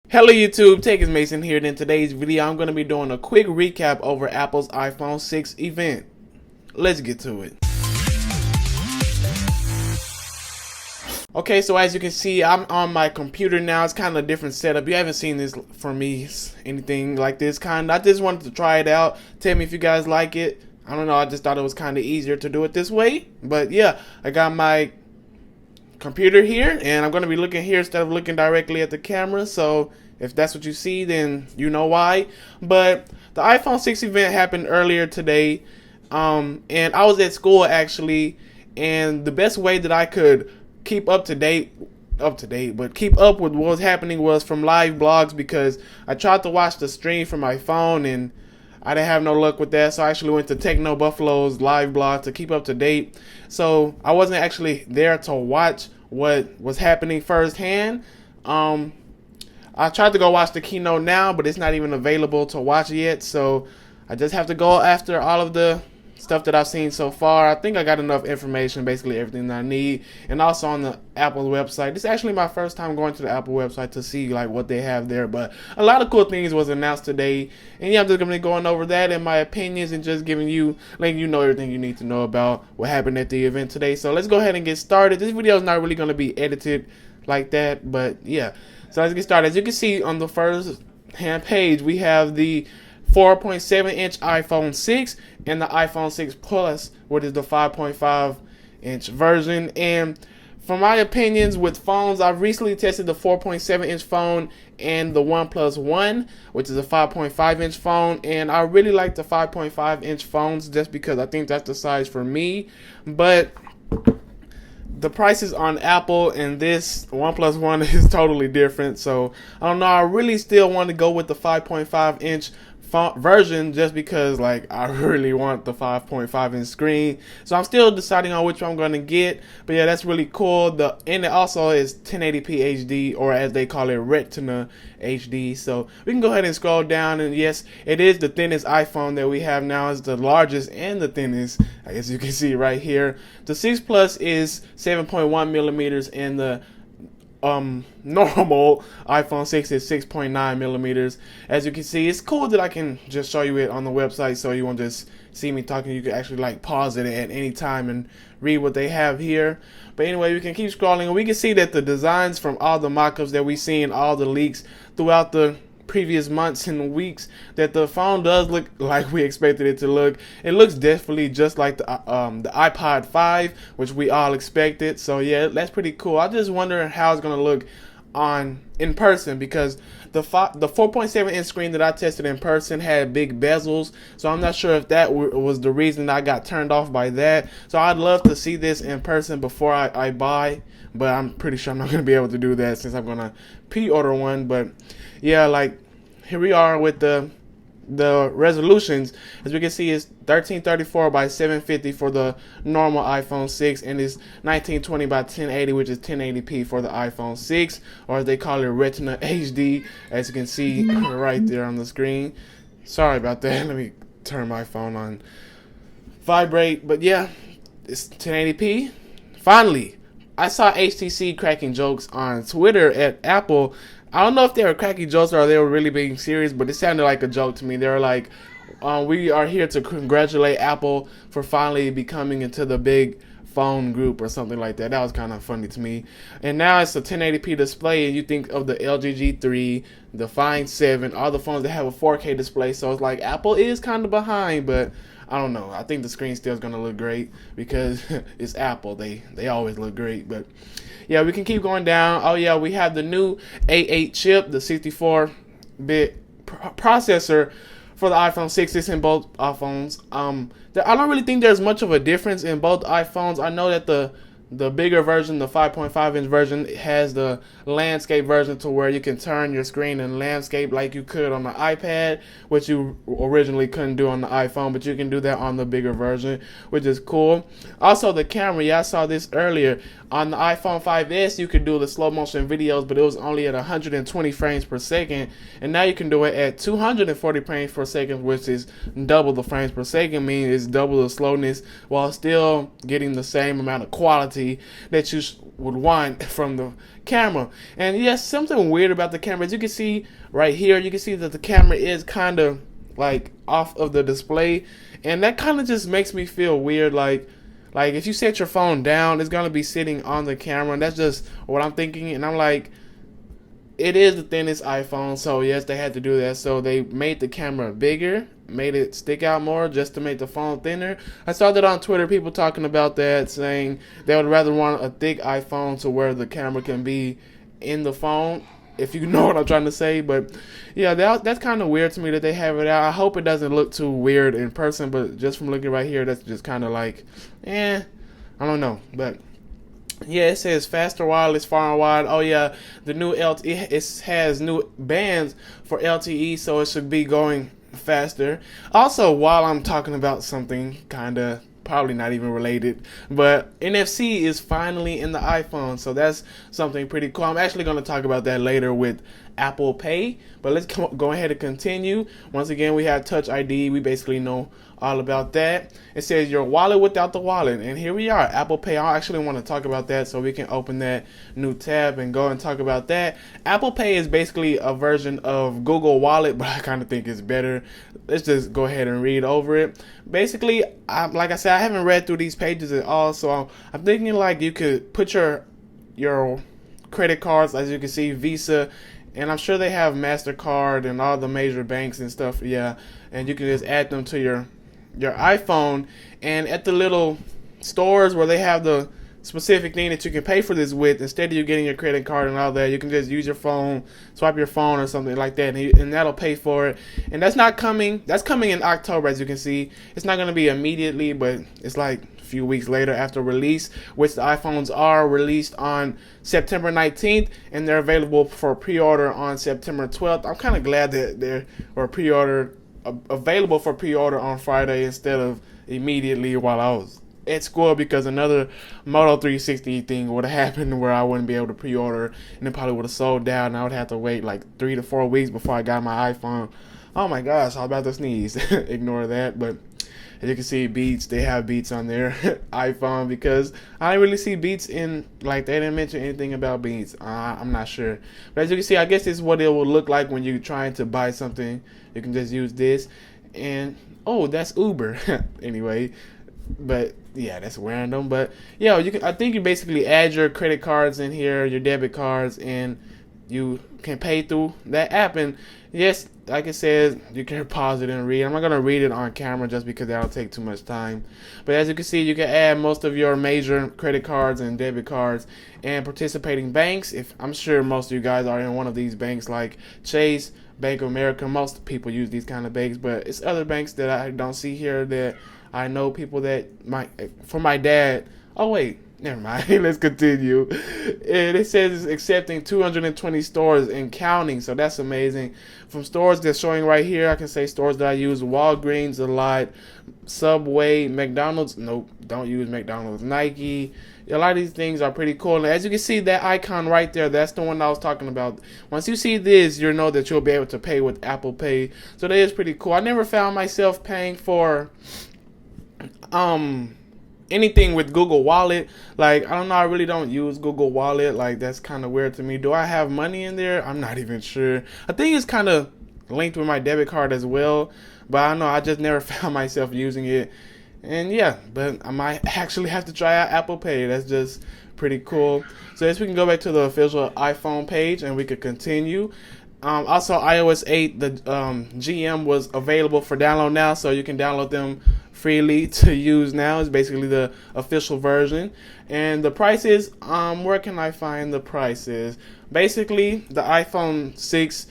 Hello YouTube, TECHISMASONxx here, and in today's video I'm going to be doing a quick recap over Apple's iPhone 6 event. Let's get to it. Okay, so as you can see, I'm on my computer now. It's kind of a different setup. You haven't seen this from me, anything like this kind. I just wanted to try it out. Tell me if you guys like it. I don't know, I just thought it was kind of easier to do it this way. But yeah, I got my computer here, and I'm going to be looking here instead of looking directly at the camera. So if that's what you see, then you know why. But the iPhone 6 event happened earlier today, and I was at school actually, and the best way that I could keep up to date, but keep up with what was happening was from live blogs, because I tried to watch the stream from my phone and I didn't have no luck with that, so I actually went to Techno Buffalo's live blog to keep up to date. So I wasn't actually there to watch what was happening firsthand. I tried to go watch the keynote now, but it's not even available to watch yet, so I just have to go after all of the stuff that I've seen so far. I think I got enough information, basically everything that I need, and also on the Apple website. This is actually my first time going to the Apple website to see like what they have there, but a lot of cool things was announced today, and yeah, I'm just gonna be going over that and my opinions and just letting you know everything you need to know about what happened at the event today. So let's go ahead and get started. This video is not really gonna be edited like that, but yeah. So let's get started. As you can see on the first hand page, we have the 4.7-inch iPhone 6 and the iPhone 6 Plus, which is the 5.5-inch version. And for my opinions with phones, I've recently tested the 4.7-inch phone and the OnePlus One, which is a 5.5-inch phone, and I really like the 5.5-inch phones just because I think that's the size for me. But the prices on Apple and this OnePlus One is totally different, so I don't know. I really still want to go with the 5.5-inch version just because like I really want the 5.5-inch screen, so I'm still deciding on which one I'm going to get. But yeah, that's really cool. And it also is 1080p HD, or as they call it, Retina HD. So we can go ahead and scroll down, and yes, it is the thinnest iPhone that we have now. It's the largest and the thinnest, I guess you can see right here. The 6 Plus is 7.1 millimeters, and the normal iPhone 6 is 6.9 millimeters. As you can see, it's cool that I can just show you it on the website, so you won't just see me talking. You can actually like pause it at any time and read what they have here. But anyway, we can keep scrolling, and we can see that the designs from all the mock-ups that we see in all the leaks throughout the previous months and weeks, that the phone does look like we expected it to look. It looks definitely just like the iPod 5, which we all expected. So yeah, that's pretty cool. I just wonder how it's gonna look in person, because the 4.7-inch screen that I tested in person had big bezels, so I'm not sure if that was the reason I got turned off by that. So I'd love to see this in person before I buy, but I'm pretty sure I'm not going to be able to do that since I'm going to pre-order one. But yeah, like here we are with the resolutions. As we can see, it's 1334 by 750 for the normal iPhone 6, and it's 1920 by 1080, which is 1080p for the iPhone 6, or as they call it, Retina HD, as you can see right there on the screen. Sorry about that. Let me turn my phone on vibrate. But yeah, it's 1080p. Finally, I saw HTC cracking jokes on Twitter at Apple. I don't know if they were cracking jokes or they were really being serious, but it sounded like a joke to me. They were like, we are here to congratulate Apple for finally becoming into the big phone group or something like that. That was kind of funny to me. And now it's a 1080p display, and you think of the LG G3, the Find 7, all the phones that have a 4K display. So it's like Apple is kind of behind, but I don't know. I think the screen still is going to look great because it's Apple. They always look great. But yeah, we can keep going down. Oh yeah, we have the new A8 chip, the 64-bit processor for the iPhone 6. It's in both iPhones. I don't really think there's much of a difference in both iPhones. I know that the bigger version, the 5.5-inch version, has the landscape version to where you can turn your screen in landscape like you could on the iPad, which you originally couldn't do on the iPhone, but you can do that on the bigger version, which is cool. Also, the camera, yeah, I saw this earlier. On the iPhone 5S, you could do the slow motion videos, but it was only at 120 frames per second, and now you can do it at 240 frames per second, which is double the frames per second, meaning it's double the slowness while still getting the same amount of quality quality that you would want from the camera. And yes, something weird about the camera, as you can see right here, you can see that the camera is kind of like off of the display, and that kind of just makes me feel weird. Like if you set your phone down, it's gonna be sitting on the camera, and that's just what I'm thinking. And I'm like, it is the thinnest iPhone, so yes, they had to do that. So they made the camera bigger, made it stick out more just to make the phone thinner. I saw that on Twitter, people talking about that, saying they would rather want a thick iPhone to where the camera can be in the phone, if you know what I'm trying to say. But yeah, that's kind of weird to me that they have it out. I hope it doesn't look too weird in person, but just from looking right here, that's just kind of like, I don't know. But yeah, it says faster wireless far and wide. Oh yeah, the new LTE, it has new bands for LTE, so it should be going faster. Also, while I'm talking about something kind of probably not even related, but NFC is finally in the iPhone, so that's something pretty cool. I'm actually going to talk about that later with Apple Pay, but let's go ahead and continue. Once again, we have Touch ID. We basically know all about that. It says your wallet without the wallet, and here we are, Apple Pay. I actually want to talk about that, so we can open that new tab and go and talk about that. Apple Pay is basically a version of Google Wallet, but I kind of think it's better. Let's just go ahead and read over it. Basically, like I said, I haven't read through these pages at all, so I'm thinking like you could put your credit cards, as you can see, Visa, and I'm sure they have MasterCard and all the major banks and stuff, yeah, and you can just add them to your iPhone, and at the little stores where they have the specific thing that you can pay for this with, instead of you getting your credit card and all that, you can just use your phone, swipe your phone or something like that, and that'll pay for it. And that's coming in October, as you can see. It's not going to be immediately, but it's like a few weeks later after release, which the iPhones are released on September 19th, and they're available for pre-order on September 12th. I'm kind of glad that they're available for pre-order on Friday instead of immediately while I was at school, because another Moto 360 thing would have happened where I wouldn't be able to pre-order, and it probably would have sold out, and I would have to wait like 3 to 4 weeks before I got my iPhone. Oh my gosh, I'm about to sneeze. Ignore that. But as you can see, Beats, they have Beats on their iPhone, because I didn't really see Beats in, like, they didn't mention anything about Beats. I'm not sure. But as you can see, I guess this is what it will look like when you're trying to buy something. You can just use this. And, oh, that's Uber. Anyway, but yeah, that's random. But yeah, I think you basically add your credit cards in here, your debit cards, and you can pay through that app. And yes, like it says, you can pause it and read. I'm not going to read it on camera just because that'll take too much time. But as you can see, you can add most of your major credit cards and debit cards and participating banks. I'm sure most of you guys are in one of these banks like Chase, Bank of America. Most people use these kind of banks, but it's other banks that I don't see here that I know people that for my dad. Oh wait, never mind. Let's continue. And it says it's accepting 220 stores and counting, so that's amazing. From stores that's showing right here, I can say stores that I use: Walgreens a lot, Subway, McDonald's. Nope, don't use McDonald's. Nike. A lot of these things are pretty cool. And as you can see, that icon right there, that's the one I was talking about. Once you see this, you'll know that you'll be able to pay with Apple Pay. So that is pretty cool. I never found myself paying for anything with Google Wallet. Like, I don't know, I really don't use Google Wallet. Like, that's kind of weird to me. Do I have money in there? I'm not even sure. I think it's kind of linked with my debit card as well, but I don't know, I just never found myself using it. And yeah, but I might actually have to try out Apple Pay. That's just pretty cool. So as we can go back to the official iPhone page and we could continue. Also, iOS 8, the GM was available for download now, so you can download them freely to use now. It's basically the official version. And the prices, where can I find the prices? Basically, the iPhone 6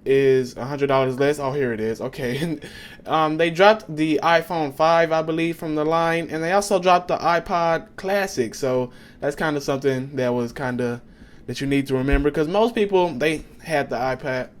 is $100 less. Oh, here it is. Okay. They dropped the iPhone 5, I believe, from the line, and they also dropped the iPod Classic. So that's kind of something that was kind of that you need to remember, because most people, they had the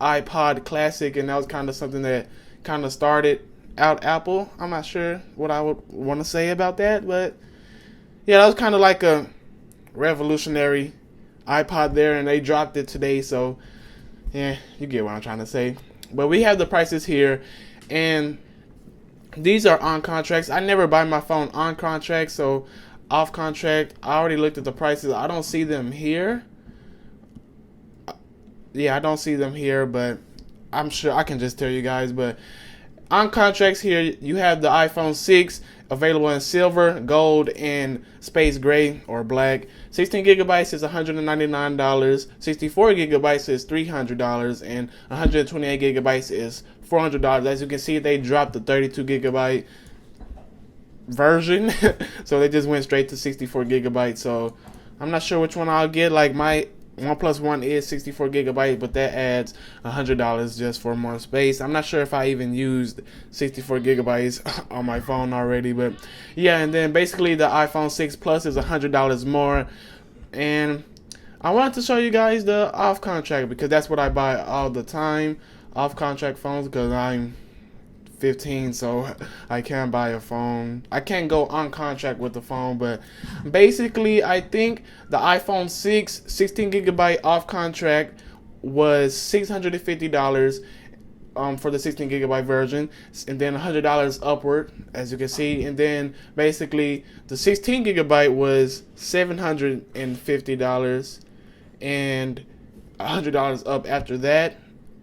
iPod Classic, and that was kind of something that kind of started out Apple. I'm not sure what I would want to say about that, but yeah, that was kind of like a revolutionary iPod there, and they dropped it today. So yeah, you get what I'm trying to say. But we have the prices here, and these are on contracts. I never buy my phone on contract, so off contract. I already looked at the prices. I don't see them here. Yeah, I don't see them here, but I'm sure I can just tell you guys. But on contracts here, you have the iPhone 6 available in silver, gold, and space gray or black. 16 gigabytes is $199. 64 gigabytes is $300, and 128 gigabytes is $400. As you can see, they dropped the 32 gigabyte version, so they just went straight to 64 gigabytes. So I'm not sure which one I'll get. Like my OnePlus One is 64 gigabytes, but that adds $100 just for more space. I'm not sure if I even used 64 gigabytes on my phone already, but yeah. And then basically the iPhone 6 Plus is $100 more. And I wanted to show you guys the off contract because that's what I buy all the time, off contract phones, because I'm 15, so I can't buy a phone. I can't go on contract with the phone, but basically I think the iPhone 6 16 gigabyte off contract was $650 for the 16 gigabyte version, and then $100 upward, as you can see. And then basically the 16 gigabyte was $750 and $100 up after that.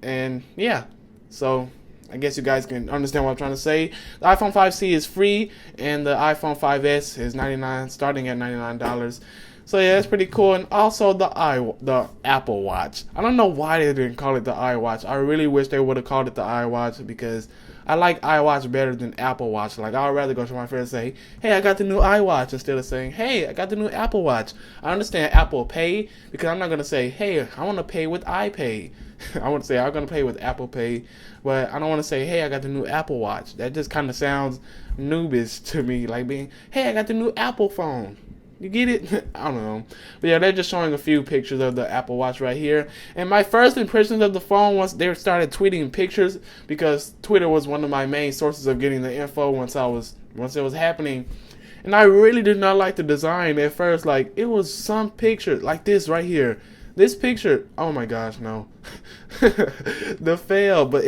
And yeah, so I guess you guys can understand what I'm trying to say. The iPhone 5C is free, and the iPhone 5S is starting at $99. So yeah, that's pretty cool. And also the Apple Watch. I don't know why they didn't call it the iWatch. I really wish they would have called it the iWatch, because I like iWatch better than Apple Watch. Like, I'd rather go to my friend and say, hey, I got the new iWatch, instead of saying, hey, I got the new Apple Watch. I understand Apple Pay, because I'm not going to say, hey, I want to pay with iPay. I want to say I'm going to pay with Apple Pay, but I don't want to say, hey, I got the new Apple Watch. That just kind of sounds noobish to me, like being, hey, I got the new Apple phone. You get it? I don't know. But yeah, they're just showing a few pictures of the Apple Watch right here. And my first impressions of the phone, once they started tweeting pictures, because Twitter was one of my main sources of getting the info once it was happening. And I really did not like the design at first. Like, it was some picture like this right here. This picture, oh my gosh, no. The fail, but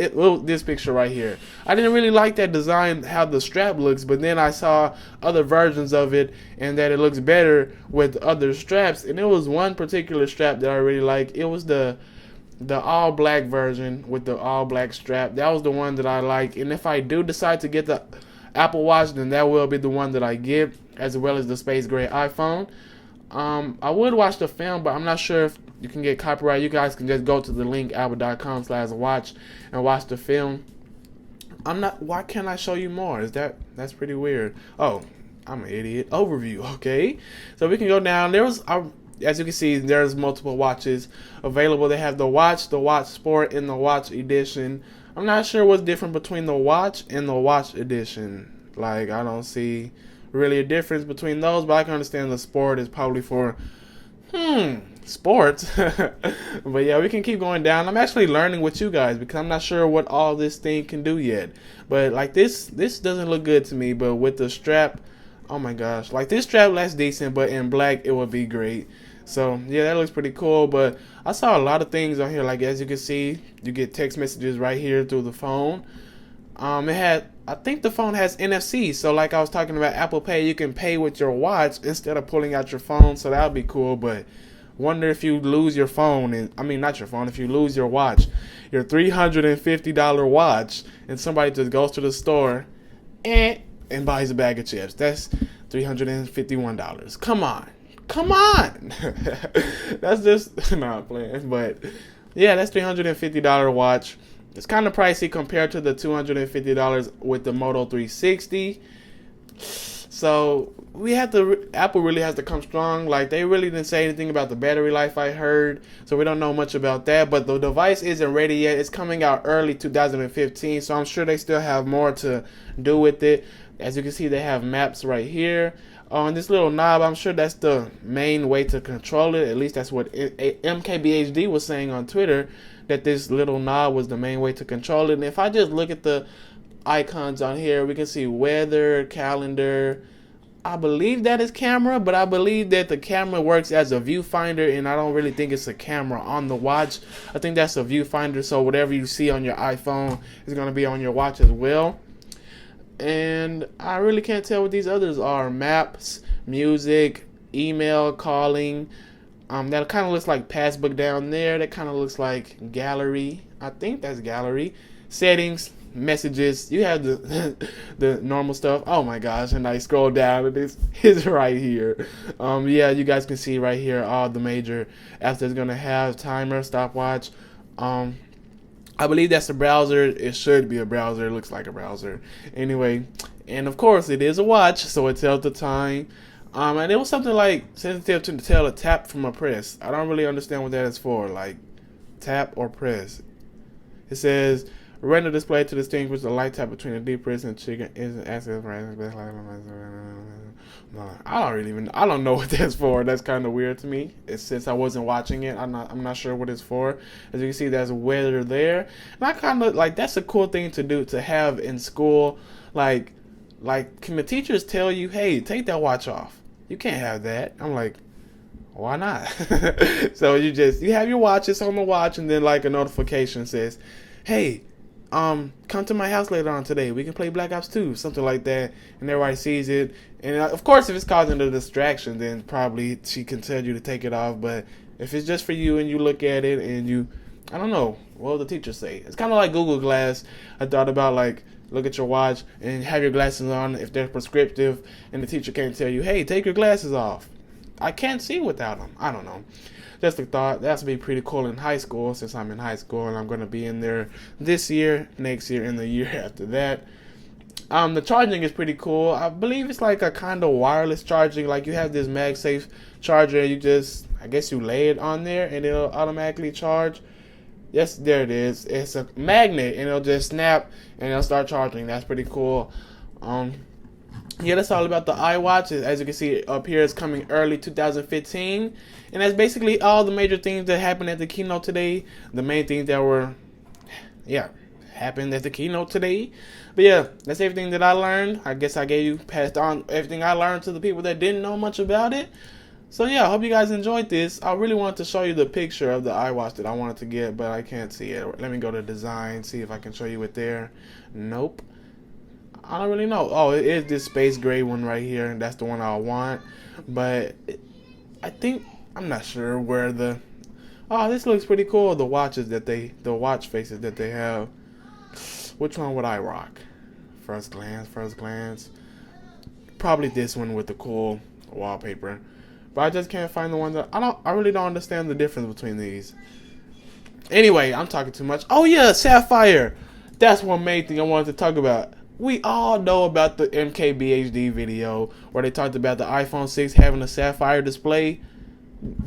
this picture right here. I didn't really like that design, how the strap looks, but then I saw other versions of it and that it looks better with other straps. And it was one particular strap that I really like. It was the all black version with the all black strap. That was the one that I like. And if I do decide to get the Apple Watch, then that will be the one that I get, as well as the space gray iPhone. I would watch the film, but I'm not sure if you can get copyright. You guys can just go to the link apple.com/watch and watch the film. Why can't I show you more? That's pretty weird. Oh, I'm an idiot. Overview. Okay, so we can go down. As you can see, there's multiple watches available. They have the Watch Sport, and the Watch Edition. I'm not sure what's different between the Watch and the Watch Edition. Like, I don't see really a difference between those, but I can understand the Sport is probably for sports. But yeah, we can keep going down. I'm actually learning with you guys, because I'm not sure what all this thing can do yet. But like this doesn't look good to me, but with the strap, oh my gosh, like this strap looks decent, but in black it would be great. So yeah, that looks pretty cool. But I saw a lot of things on here. Like, as you can see, you get text messages right here through the phone. I think the phone has NFC, so like I was talking about Apple Pay, you can pay with your watch instead of pulling out your phone, so that would be cool. But wonder if you lose your phone, if you lose your watch, your $350 watch, and somebody just goes to the store and buys a bag of chips. That's $351. Come on. That's just not playing, but yeah, that's $350 watch. It's kind of pricey compared to the $250 with the Moto 360. So Apple really has to come strong. Like, they really didn't say anything about the battery life, I heard. So we don't know much about that. But the device isn't ready yet. It's coming out early 2015. So I'm sure they still have more to do with it. As you can see, they have maps right here. And this little knob, I'm sure that's the main way to control it. At least that's what MKBHD was saying on Twitter, that this little knob was the main way to control it. And if I just look at the icons on here, we can see weather, calendar. I believe that is camera, but I believe that the camera works as a viewfinder, and I don't really think it's a camera on the watch. I think that's a viewfinder, so whatever you see on your iPhone is going to be on your watch as well. And I really can't tell what these others are. Maps, music, email, calling. That kind of looks like passbook down there. That kind of looks like gallery. I think that's gallery. Settings, messages. You have the the normal stuff. Oh my gosh! And I scroll down, and it's right here. Yeah, you guys can see right here all the major apps that's gonna have: timer, stopwatch. I believe that's a browser. It should be a browser. It looks like a browser. Anyway, and of course it is a watch, so it tells the time. And it was something like sensitive to tell a tap from a press. I don't really understand what that is for, like tap or press. It says render display to distinguish the light tap between a deep press and chicken is access. I don't know what that's for. That's kind of weird to me. It's since I wasn't watching it. I'm not sure what it's for. As you can see, there's weather there, and I kind of like that's a cool thing to do to have in school. Like can the teachers tell you, hey, take that watch off? You can't have that. I'm like, why not? So you have your watch, it's on the watch, and then like a notification says, hey, come to my house later on today. We can play Black Ops 2, something like that, and everybody sees it. And of course, if it's causing a distraction, then probably she can tell you to take it off. But if it's just for you and you look at it and you, I don't know, what will the teacher say? It's kind of like Google Glass. I thought about like, look at your watch and have your glasses on if they're prescriptive, and the teacher can't tell you, hey, take your glasses off. I can't see without them. I don't know. Just a thought. That's be pretty cool in high school, since I'm in high school and I'm going to be in there this year, next year, and the year after that. The charging is pretty cool. I believe it's like a kind of wireless charging. Like you have this MagSafe charger, you just, I guess you lay it on there and it'll automatically charge. Yes, there it is. It's a magnet, and it'll just snap, and it'll start charging. That's pretty cool. Yeah, that's all about the iWatch. As you can see up here, it's coming early 2015, and that's basically all the major things that happened at the keynote today. The main things that were, happened at the keynote today. But yeah, that's everything that I learned. I guess I passed on everything I learned to the people that didn't know much about it. So yeah, I hope you guys enjoyed this. I really wanted to show you the picture of the iWatch that I wanted to get, but I can't see it. Let me go to design, see if I can show you it there. Nope. I don't really know. Oh, it is this space gray one right here, and that's the one I want. But I'm not sure where the. Oh, this looks pretty cool. The watch faces that they have. Which one would I rock? First glance. Probably this one with the cool wallpaper. But I just can't find the one that I really don't understand the difference between these. Anyway, I'm talking too much. Oh yeah, Sapphire. That's one main thing I wanted to talk about. We all know about the MKBHD video where they talked about the iPhone 6 having a Sapphire display.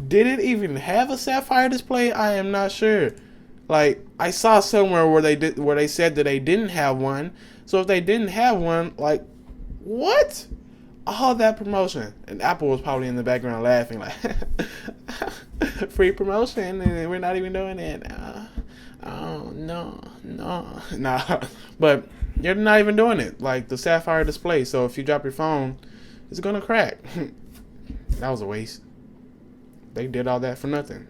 Did it even have a Sapphire display? I am not sure. Like, I saw somewhere where they said that they didn't have one. So if they didn't have one, like, what? All that promotion, and Apple was probably in the background laughing like, free promotion, and we're not even doing it. Oh no, nah. But you're not even doing it. Like the Sapphire display. So if you drop your phone, it's gonna crack. That was a waste. They did all that for nothing.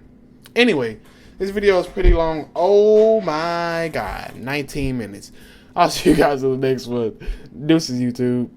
Anyway, this video is pretty long. Oh my god, 19 minutes. I'll see you guys in the next one. Deuces, YouTube.